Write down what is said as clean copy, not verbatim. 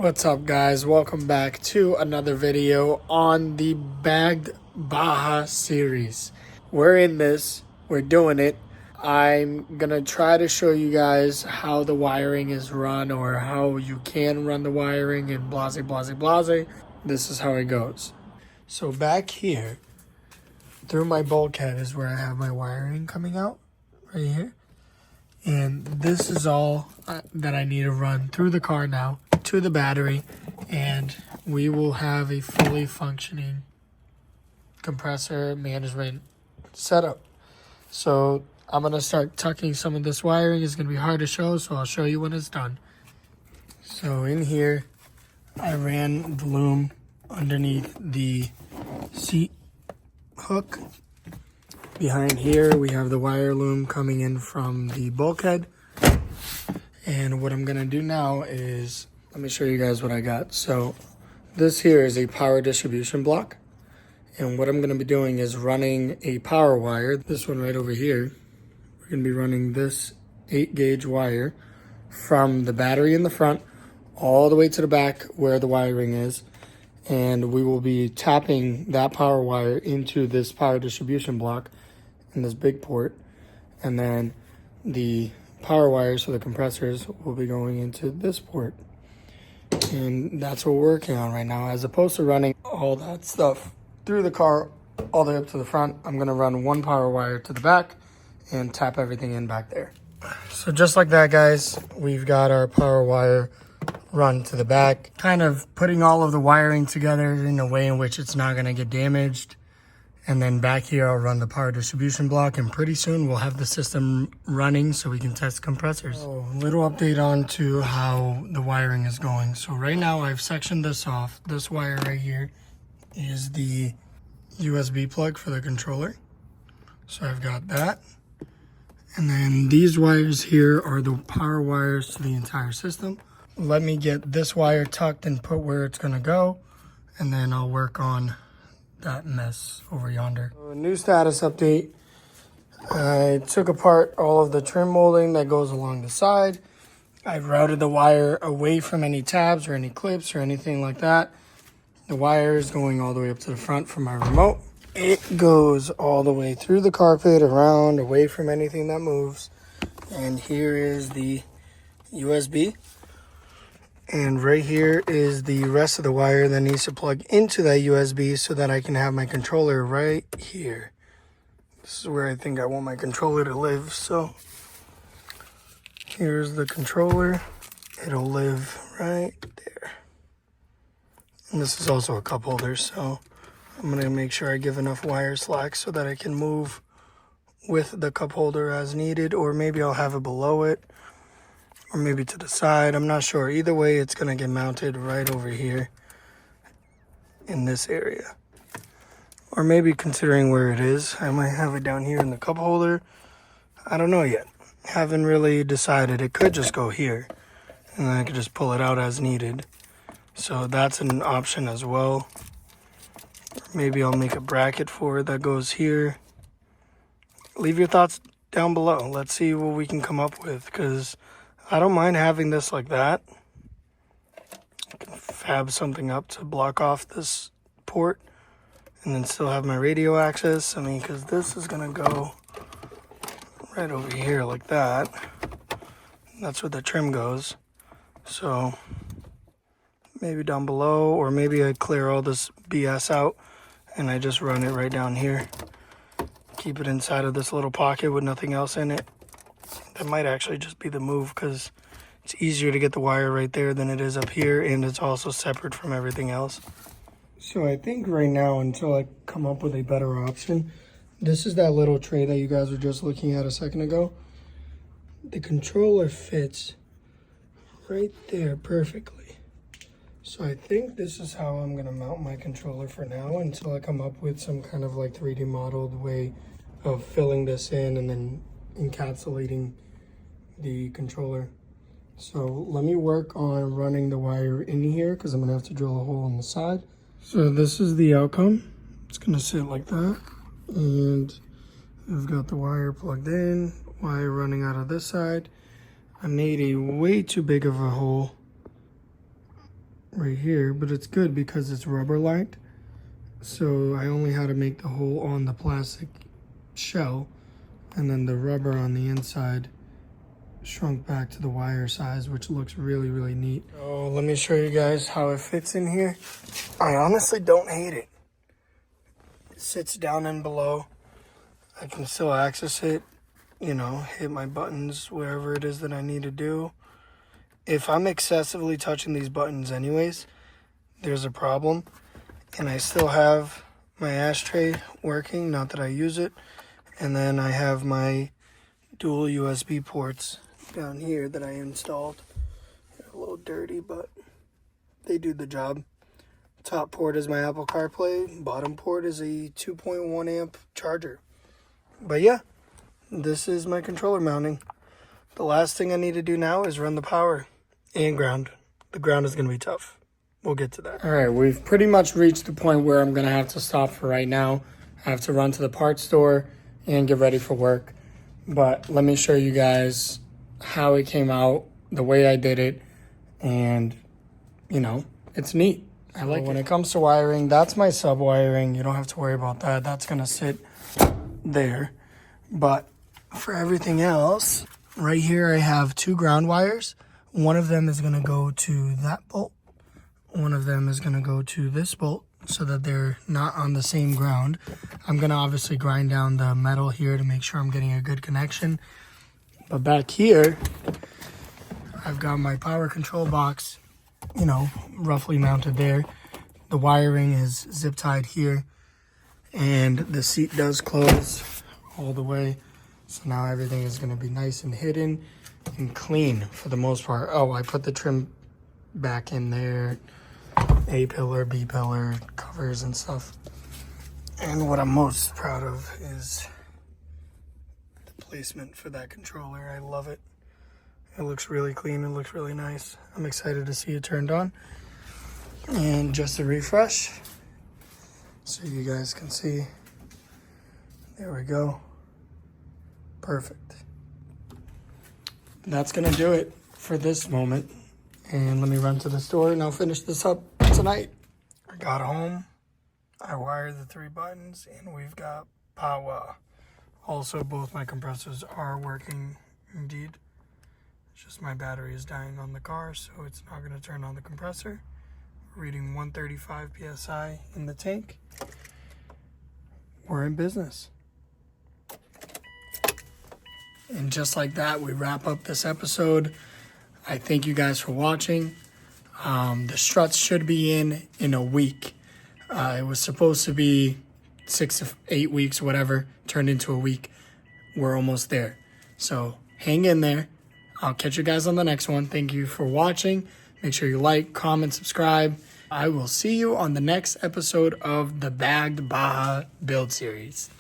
What's up, guys? Welcome back to another video on the bagged Baja series. We're in this, we're doing it. I'm gonna try to show you guys how the wiring is run, or how you can run the wiring, and blase blase blase. This is how it goes. So back here through my bulkhead is where I have my wiring coming out, right here. And this is all that I need to run through the car now to the battery, and we will have a fully functioning compressor management setup. So I'm going to start tucking some of this wiring. It's going to be hard to show, so I'll show you when it's done. So in here, I ran the loom underneath the seat hook. Behind here, we have the wire loom coming in from the bulkhead. And what I'm going to do now is, let me show you guys what I got. So this here is a power distribution block. And what I'm going to be doing is running a power wire, this one right over here. We're going to be running this 8-gauge wire from the battery in the front all the way to the back where the wiring is. And we will be tapping that power wire into this power distribution block in this big port, and then the power wires for the compressors will be going into this port. And that's what we're working on right now. As opposed to running all that stuff through the car all the way up to the front, I'm going to run one power wire to the back and tap everything in back there. So just like that, guys, we've got our power wire run to the back, kind of putting all of the wiring together in a way in which it's not going to get damaged. And then back here, I'll run the power distribution block, and pretty soon we'll have the system running so we can test compressors. So a little update on to how the wiring is going. So right now I've sectioned this off. This wire right here is the USB plug for the controller. So I've got that. And then these wires here are the power wires to the entire system. Let me get this wire tucked and put where it's gonna go, and then I'll work on that mess over yonder. So a new status update. I took apart all of the trim molding that goes along the side. I routed the wire away from any tabs or any clips or anything like that. The wire is going all the way up to the front from my remote. It goes all the way through the carpet, around, away from anything that moves. And here is the USB. And right here is the rest of the wire that needs to plug into that USB so that I can have my controller right here. This is where I think I want my controller to live. So here's the controller. It'll live right there. And this is also a cup holder, so I'm going to make sure I give enough wire slack so that I can move with the cup holder as needed, or maybe I'll have it below it, or maybe to the side. I'm not sure. Either way, it's going to get mounted right over here in this area. Or maybe, considering where it is, I might have it down here in the cup holder. I don't know yet. Haven't really decided. It could just go here, and then I could just pull it out as needed. So that's an option as well. Maybe I'll make a bracket for it that goes here. Leave your thoughts down below. Let's see what we can come up with, because I don't mind having this like that. I can fab something up to block off this port and then still have my radio access. I mean, because this is going to go right over here like that. That's where the trim goes. So maybe down below, or maybe I clear all this BS out and I just run it right down here. Keep it inside of this little pocket with nothing else in it. That might actually just be the move, because it's easier to get the wire right there than it is up here, and it's also separate from everything else. So I think right now, until I come up with a better option, this is that little tray that you guys were just looking at a second ago. The controller fits right there perfectly. So I think this is how I'm going to mount my controller for now, until I come up with some kind of like 3D modeled way of filling this in and then encapsulating the controller. So let me work on running the wire in here, because I'm gonna have to drill a hole on the side. So this is the outcome. It's gonna sit like that, and I've got the wire plugged in, wire running out of this side. I made a way too big of a hole right here, but it's good because it's rubber lined. So I only had to make the hole on the plastic shell, and then the rubber on the inside shrunk back to the wire size, which looks really, really neat. So let me show you guys how it fits in here. I honestly don't hate it. It sits down and below. I can still access it, you know, hit my buttons, wherever it is that I need to do. If I'm excessively touching these buttons anyways, there's a problem. And I still have my ashtray working, not that I use it. And then I have my dual USB ports down here that I installed. They're a little dirty, but they do the job. Top port is my Apple CarPlay. Bottom port is a 2.1 amp charger. But yeah, this is my controller mounting. The last thing I need to do now is run the power and ground. The ground is going to be tough. We'll get to that. All right, we've pretty much reached the point where I'm going to have to stop for right now. I have to run to the parts store and get ready for work. But let me show you guys how it came out, the way I did it, and, you know, it's neat. I like it. When it comes to wiring, that's my sub wiring. You don't have to worry about that. That's going to sit there. But for everything else, right here I have 2 ground wires. One of them is going to go to that bolt. One of them is going to go to this bolt so that they're not on the same ground. I'm going to obviously grind down the metal here to make sure I'm getting a good connection. But back here, I've got my power control box, you know, roughly mounted there. The wiring is zip tied here, and the seat does close all the way. So now everything is going to be nice and hidden and clean for the most part. Oh, I put the trim back in there. A pillar, B pillar, covers and stuff. And what I'm most proud of is the placement for that controller. I love it. It looks really clean. It looks really nice. I'm excited to see it turned on. And just a refresh so you guys can see. There we go. Perfect. That's gonna do it for this moment. And let me run to the store and I'll finish this up tonight. I got home, I wired the 3 buttons, and we've got power. Also, both my compressors are working indeed. It's just my battery is dying on the car, so it's not gonna turn on the compressor. Reading 135 PSI in the tank. We're in business. And just like that, we wrap up this episode. I thank you guys for watching. The struts should be in a week. It was supposed to be 6 to 8 weeks, whatever, turned into a week. We're almost there. So hang in there. I'll catch you guys on the next one. Thank you for watching. Make sure you like, comment, subscribe. I will see you on the next episode of the Bagged Baja build series.